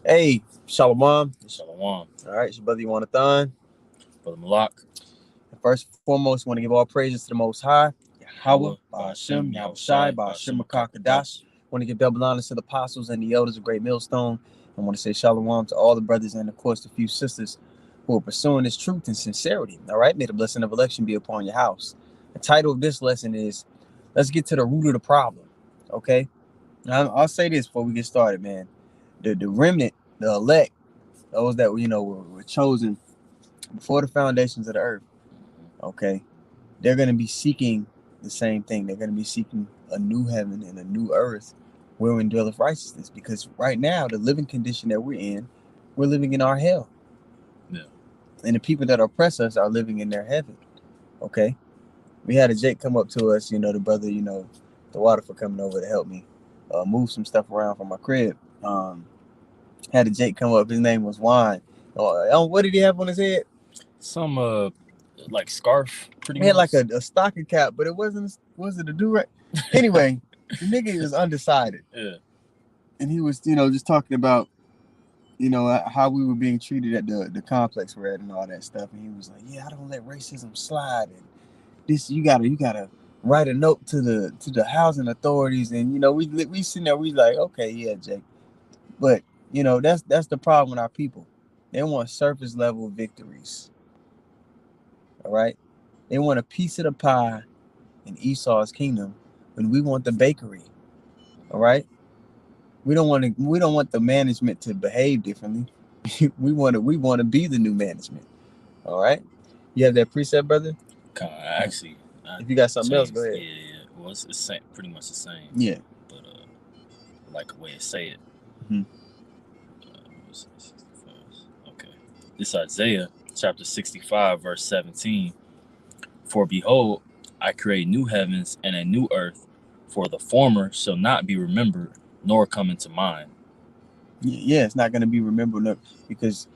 Hey, Shalom. Shalom. All right, it's your brother Thon. Brother Malak. First and foremost, want to give all praises to the Most High, Yahweh, Yahweh, Ba'ashem, Ba'ashem, Yahushai, Yahushai, Ba'ashem, Ba'ashem, Makakadash. Makakadash. Want to give double honors to the apostles and the elders of Great Millstone. I want to say Shalom to all the brothers and, of course, the few sisters who are pursuing this truth and sincerity. All right, may the blessing of election be upon your house. The title of this lesson is Let's Get to the Root of the Problem. Okay, I'll say this before we get started, man. The remnant, the elect, those that were chosen before the foundations of the earth, okay, they're going to be seeking the same thing. They're going to be seeking a new heaven and a new earth wherein dwelleth righteousness. Because right now, the living condition that we're living in our hell. Yeah. And the people that oppress us are living in their heaven. Okay. We had a Jake come up to us, the brother, the water for coming over to help me move some stuff around from my crib. Had a Jake come up. His name was Juan. What did he have on his head? Some like scarf, pretty He had much. like a stocking cap, but it wasn't. Was it a do-rag? Anyway, the nigga was undecided, Yeah. and he was, just talking about, how we were being treated at the complex we're at and all that stuff. And he was like, "Yeah, I don't let racism slide, and this you gotta write a note to the housing authorities." And we sitting there, we like, okay, yeah, Jake, but that's the problem with our people. They want surface level victories. All right, they want a piece of the pie in Esau's kingdom when we want the bakery. All right, we don't want the management to behave differently. we want to be the new management. All right, you have that precept, brother. Actually, I If you got something else, go changed. ahead. Yeah, yeah. Well, it's same, pretty much the same, Yeah. but I like the way it say it. Mm-hmm. Okay. This Isaiah chapter 65, verse 17. For behold, I create new heavens and a new earth, for the former shall not be remembered, nor come into mind. Yeah, it's not going to be remembered because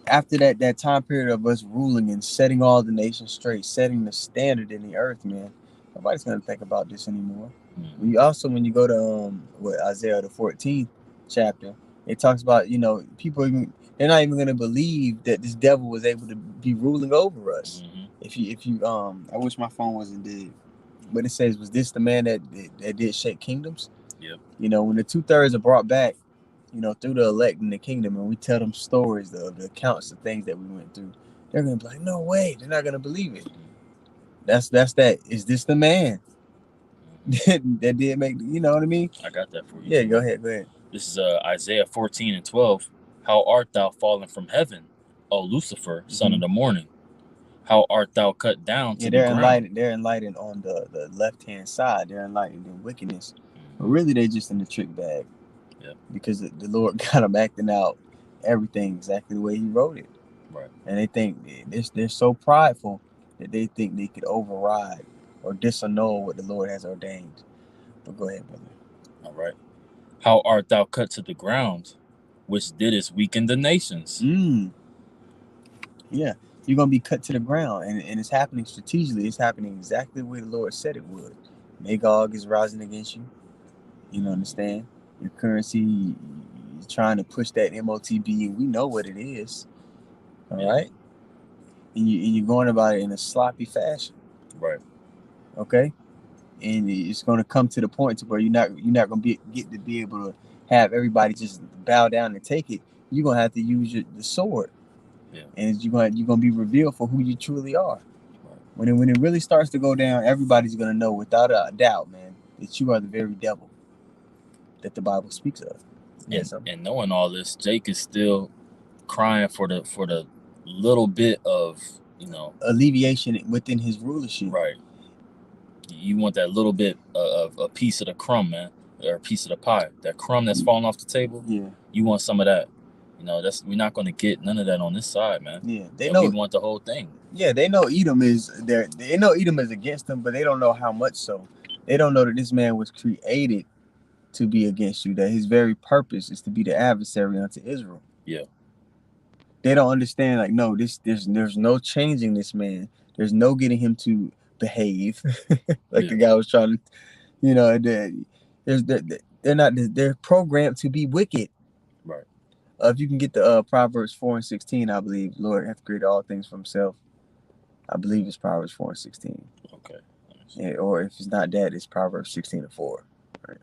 after that time period of us ruling and setting all the nations straight, setting the standard in the earth, man, nobody's going to think about this anymore. We also, when you go to Isaiah the 14th chapter, it talks about people they're not even going to believe that this devil was able to be ruling over us. Mm-hmm. If you I wish my phone wasn't dead, but it says, was this the man that did shake kingdoms? Yep. When the 2/3 are brought back, through the elect in the kingdom, and we tell them stories, the accounts of things that we went through, they're gonna be like, no way, they're not gonna believe it. That's that. Is this the man that did make? You know what I mean? I got that for you. Yeah, Too. go ahead, go ahead. This is Isaiah 14 and 12. How art thou fallen from heaven, O Lucifer, son of the morning? How art thou cut down to the They're ground? enlightened. They're enlightened on the left hand side. They're enlightened in wickedness, but really they just in the trick bag. Yeah. Because the Lord got them acting out everything exactly the way He wrote it. Right. And they think they're so prideful that they think they could override or disannul what the Lord has ordained. But go ahead, brother. All right. How art thou cut to the ground, which didst weaken the nations? Yeah, you're gonna be cut to the ground, and it's happening strategically. It's happening exactly the way the Lord said it would. Magog is rising against you. Understand? Your currency is trying to push that MOTB, and we know what it is. All right, and you're going about it in a sloppy fashion. Right. Okay, and it's going to come to the point to where you're not going to get to be able to have everybody just bow down and take it. You're going to have to use the sword. Yeah. And you're going to be revealed for who you truly are. Right. When it really starts to go down, everybody's going to know without a doubt, man, that you are the very devil that the Bible speaks of. And knowing all this, Jake is still crying for the little bit of alleviation within his rulership. Right. You want that little bit of a piece of the crumb, man, or a piece of the pie. That crumb that's falling off the table. Yeah. You want some of that. We're not going to get none of that on this side, man. Yeah. We want the whole thing. Yeah, they know Edom is there. They know Edom is against them, but they don't know how much so. They don't know that this man was created to be against you, that his very purpose is to be the adversary unto Israel. Yeah. They don't understand, like, no, there's no changing this man. There's no getting him to behave. The guy was trying to, they're not, they're programmed to be wicked. Right. If you can get the Proverbs 4:16, I believe Lord hath created all things for himself. I believe it's Proverbs 4:16. Okay. Yeah, or if it's not that, it's Proverbs 16:4. Right.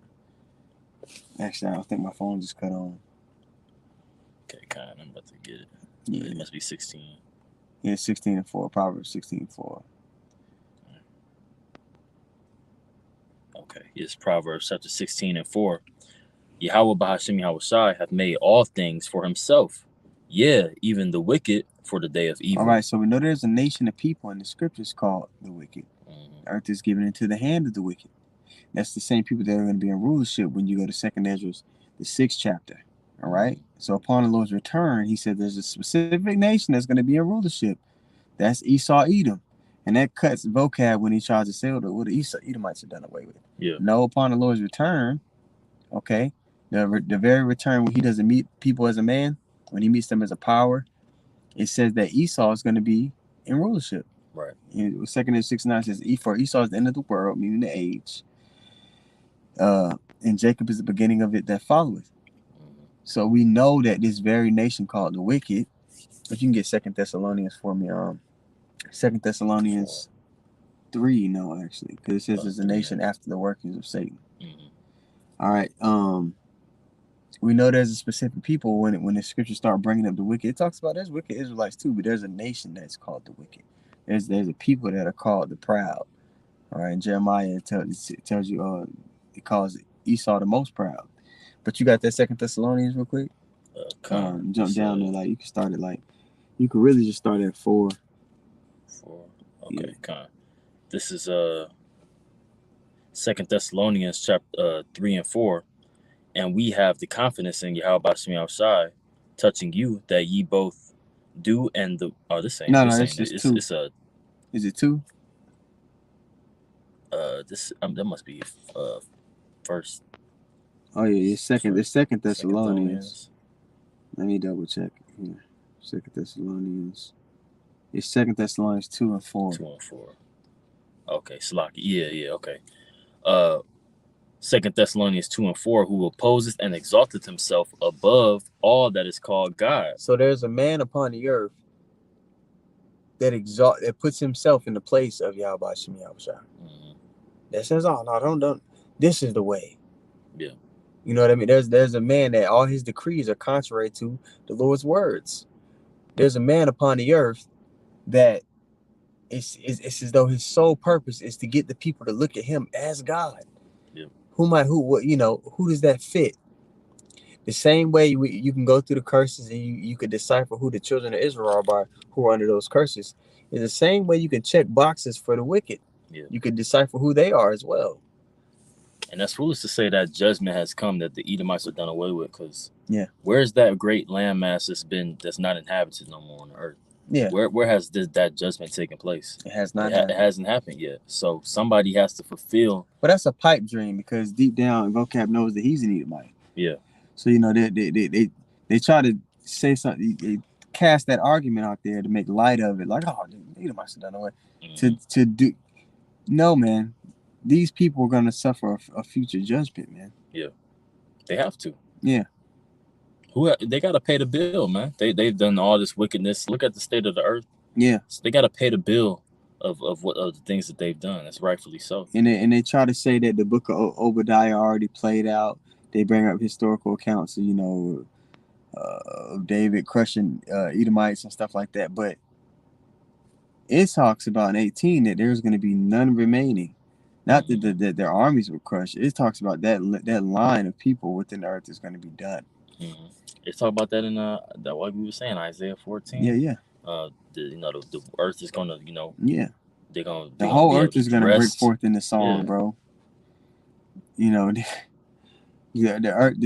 Actually, I don't think my phone just cut on. Okay, kind. I'm about to get it. Yeah, It must be 16. yeah, 16:4. Proverbs 16:4. Okay. Yes, Proverbs chapter 16:4. Yahweh Bahashim Yahushai hath made all things for himself. Yeah, even the wicked for the day of evil. All right, so we know there's a nation of people in the scriptures called the wicked. Mhm. The earth is given into the hand of the wicked. That's the same people that are going to be in rulership when you go to 2nd Ezra, the 6th chapter. All right. So upon the Lord's return, he said there's a specific nation that's going to be in rulership. That's Esau, Edom. And that cuts vocab when he tries to say what the Esau, Edomites have done away with. Yeah. No, upon the Lord's return, okay, the very return when he doesn't meet people as a man, when he meets them as a power, it says that Esau is going to be in rulership. Right. 2nd Ezra 6:9 says, for Esau is the end of the world, meaning the age. And Jacob is the beginning of it that followeth. So we know that this very nation called the wicked, if you can get 2nd Thessalonians for me, 2nd Thessalonians 3, no, actually, because it says it's a nation after the workings of Satan. Mhm. All right. We know there's a specific people when the scriptures start bringing up the wicked. It talks about there's wicked Israelites too, but there's a nation that's called the wicked. There's a people that are called the proud. All right. And Jeremiah tells you it calls Esau the most proud. But you got that 2nd Thessalonians real quick. Jump down there, like you can start it you could really just start at 4. 4. Okay, yeah. This is 2nd Thessalonians chapter 3 and 4. And we have the confidence in Yahweh Bashem Yahushai touching you that ye both do and the this ain't no, this it's ain't, just 2. It's a is it 2? This that must be first. Oh yeah, it's 2nd Thessalonians. Let me double check here. 2nd Thessalonians. It's 2nd Thessalonians 2 and 4. 2 and 4. Okay, Salaki. Yeah, okay. 2nd Thessalonians 2 and 4, who opposes and exalteth himself above all that is called God. So there's a man upon the earth that puts himself in the place of Yahweh Hashem Yahushua. Mm-hmm. That says, oh no, don't. This is the way. Yeah. You know what I mean? There's a man that all his decrees are contrary to the Lord's words. There's a man upon the earth that it's as though his sole purpose is to get the people to look at him as God. Yeah. Who does that fit? The same way you can go through the curses and you could decipher who the children of Israel are by who are under those curses. Is the same way you can check boxes for the wicked. Yeah. You could decipher who they are as well. And that's foolish to say that judgment has come, that the Edomites are done away with, because where's that great landmass that's not inhabited no more on the earth? Yeah. Where has that judgment taken place? It has not. It hasn't happened yet. So somebody has to fulfill. But that's a pipe dream, because deep down, Vocab knows that he's an Edomite. Yeah. So they try to say something. They cast that argument out there to make light of it, like, oh, the Edomites are done away. Mm-hmm. To do. No, man. These people are going to suffer a future judgment, man. Yeah, they have to. Yeah. They got to pay the bill, man. They've done all this wickedness. Look at the state of the earth. Yeah. So they got to pay the bill of the things that they've done. That's rightfully so. And they try to say that the book of Obadiah already played out. They bring up historical accounts, of David crushing Edomites and stuff like that. But it talks about in 18 that there's going to be none remaining. Not that their armies were crushed. It talks about that line of people within the earth is going to be done. Mm-hmm. It's talk about that in that what we were saying, Isaiah 14. Yeah. The earth is going to, Yeah. The whole earth is going to break forth in the song, bro. The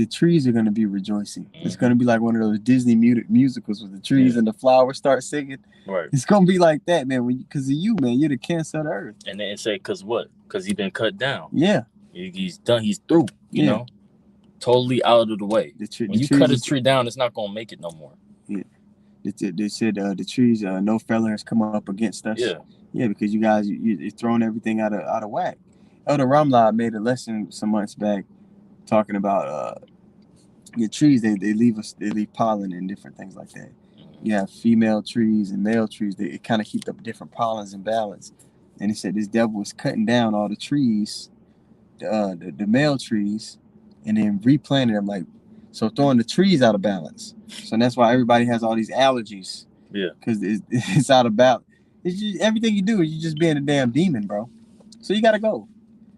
trees are going to be rejoicing. Mm-hmm. It's going to be like one of those Disney musicals with the trees and the flowers start singing. Right. It's going to be like that, man. Because of you, man. You're the cancer of the earth. And then say, because what? Because he's been cut down. Yeah. He's done. He's through. You know, totally out of the way. When you cut a tree down, it's not going to make it no more. Yeah. They said the trees, no fella has come up against us. Yeah. Yeah, because you guys, you're throwing everything out of whack. Elder Ramla made a lesson some months back talking about Your trees, they leave pollen and different things like that. You have female trees and male trees. It kind of keep the different pollens in balance. And he said this devil was cutting down all the trees, the male trees, and then replanting them, like, so throwing the trees out of balance. So that's why everybody has all these allergies. Yeah. Because it's out of balance. It's just, everything you do, you just being a damn demon, bro. So you gotta go.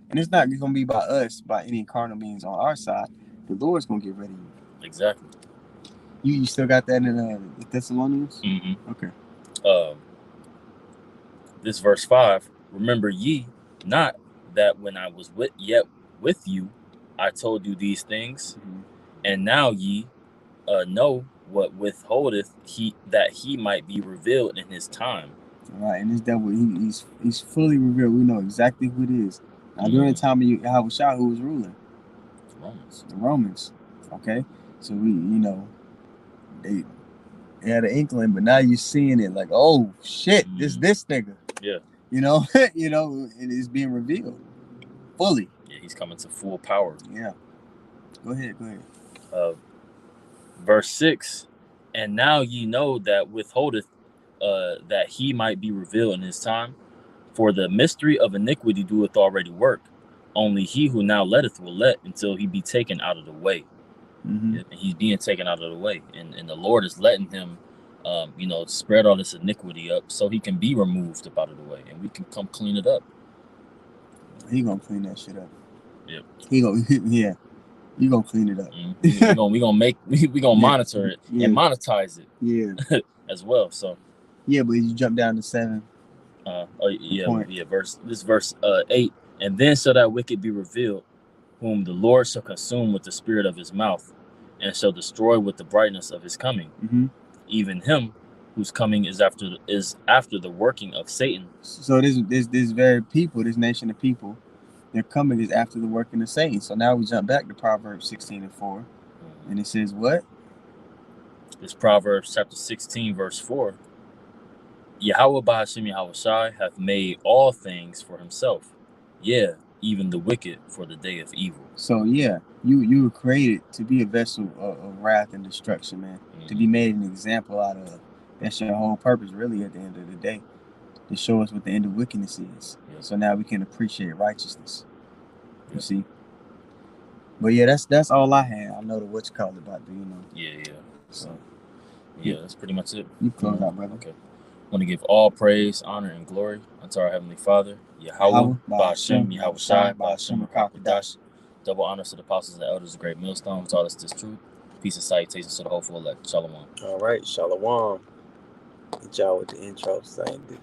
And it's not gonna be by us, by any carnal means on our side. The Lord's gonna get rid of you. Exactly. You still got that in the Thessalonians? Mm-hmm. Okay. This verse 5, remember ye not that when I was yet with you, I told you these things, and now ye know what withholdeth he, that he might be revealed in his time. All right, and this devil, he's fully revealed. We know exactly who it is. Now, during the time of Yahushua, who was ruling? The Romans. Okay, so we, they had an inkling, but now you're seeing it like, oh shit, this nigga. Yeah. And it's being revealed fully. Yeah, he's coming to full power. Yeah. Go ahead. Verse 6, and now ye know that withholdeth that he might be revealed in his time, for the mystery of iniquity doeth already work. Only he who now letteth will let until he be taken out of the way. And he's being taken out of the way, and the Lord is letting him spread all this iniquity up so he can be removed up out of the way, and we can come clean it up. He gonna clean that shit up. Yep. He gonna you gonna clean it up. We gonna monitor it and monetize it. Yeah. As well. So. Yeah, but you jump down to 7. Verse 8, and then shall that wicked be revealed, whom the Lord shall consume with the spirit of his mouth, and shall destroy with the brightness of his coming, even him whose coming is after the working of Satan. So this very people, this nation of people, their coming is after the working of Satan. So now we jump back to Proverbs 16:4, and it says what? It's Proverbs chapter 16, verse 4. Yahweh Ba'ashem Yahushai hath made all things for himself, yeah, even the wicked for the day of evil. So yeah, you were created to be a vessel of wrath and destruction, man. To be made an example out of. That's your whole purpose, really, at the end of the day, to show us what the end of wickedness is. Yeah. So now we can appreciate righteousness. You see. But yeah, that's all I had. I know the what you call it about, Yeah. So yeah, that's pretty much it. You close out, brother. Okay. I want to give all praise, honor, and glory unto our Heavenly Father, Yahweh, Ba'ashem, Yahushai, Ba'ashem, Rakakadash. Double honors to the apostles and elders of Great Millstone, who taught us this truth. Peace and salutations to the hopeful elect. Shalom. All right, Shalom. Hit y'all with the intro. Same dude.